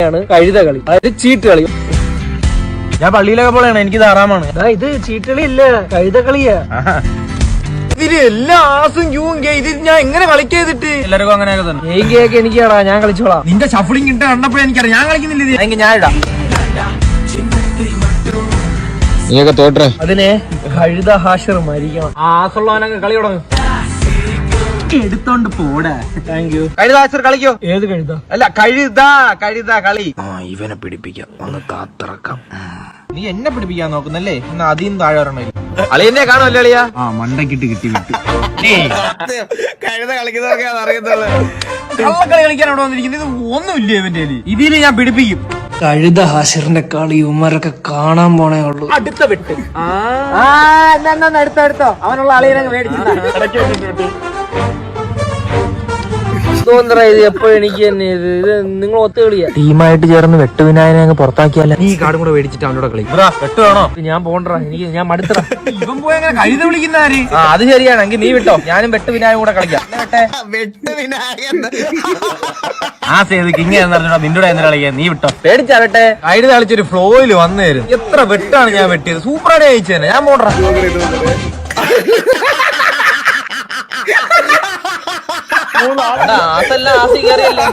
കഴുത കളി, അതായത് ചീട്ട് കളി. ഞാൻ പള്ളിയിലൊക്കെ പോലെയാണ്, എനിക്ക് ധാരാളമാണ്. ഇത് ചീട്ടുകളി ഇല്ല, കഴുത കളിയാ. ഇതില് എല്ലാ ആസും ക്യൂവും ഇത് ഞാൻ എങ്ങനെ കളിക്കാതിട്ട് എല്ലാവർക്കും അങ്ങനെയൊക്കെ തന്നെ. കേക്ക് എനിക്കാടാ, ഞാൻ കളിച്ചോളാം. നിന്റെ ഷഫ്ലിംഗ് ഇട്ട് കണ്ടപ്പോഴേ എനിക്കറിയാം ഞാൻ കളിക്കുന്നില്ല. എനിക്ക് ഞാൻ ഇടാം. നീയൊക്കെ തോട്ടെ. അതിനെ കഴുത ഹാഷർ മരിക്കണം. ആസുള്ളവനൊക്കെ കളി തുടങ്ങും. എടുത്തോണ്ട് പോടാ. Thank you. കഴുത ഹാഷർ കളിക്കോ? ഏത് കഴുത? അല്ല കഴുത കളി. ഇവനെ പിടിപ്പിക്കാം, ഒന്ന് കാത്തിറക്കാം. നീ എന്നെ പിടിപ്പിക്കാൻ നോക്കുന്നല്ലേ? ഇന്ന് അതിന്ന് താഴെ വരണേ. അളിയന്നെ കാണുമല്ലേ അളിയാ? മണ്ടക്കിട്ട് കിട്ടി വിട്ടു. കഴുത കളിക്കുന്നതൊക്കെ അറിയത്തുള്ളൂ. കള്ളക്കളി കളിക്കാൻ അവിടെ വന്നിരിക്കുന്നത്. ഇത് ഒന്നുമില്ല ഇവന്റെ ഇതില് ഞാൻ പിടിപ്പിക്കും. കഴുത ഹാഷറിന്റെ കളി ഉമ്മരൊക്കെ കാണാൻ പോണേ ഉള്ളൂ. അടുത്ത വെട്ട്. അടുത്തോ അവനുള്ള അളിയനങ്ങ് മേടിച്ചു. ഇത് എപ്പോഴും എനിക്ക് തന്നെ ഇത് നിങ്ങൾ ഒത്തു കളിയാ. ടീമായിട്ട് ചേർന്ന് വെട്ടുവിനായനെ അങ്ങ് പുറത്താക്കിയാല. നീ കാർഡും കൂടെ മേടിച്ചിട്ട് അവനോട് കളി. വെട്ട് വേണോ? ഞാൻ പോണ്ടാ, എനിക്ക് ഞാൻ മടുത്തറ. ഇവൻ പോയി അങ്ങനെ കഴുത വിളിക്കുന്നാര്? അത് ശരിയാണെങ്കിൽ നീ വിട്ടോ, ഞാനും വെട്ടുവിനായും കൂടെ കളിക്കാം. ആ സേതുക്ക് ഇങ്ങനെ നിന്റെ കൂടെ എന്തിനാ കളിക്കാൻ? നീ വിട്ടോ, പേടിച്ചാലട്ടെ. കഴുത കളിച്ചൊരു ഫ്ലോയില് വന്നേരും. എത്ര വെട്ടാണ് ഞാൻ വെട്ടിയത്. സൂപ്പറായിട്ട് ജയിച്ചു തന്നെ. ഞാൻ പോണ്ടാ. അതല്ല ആസി കയറിയല്ലേ.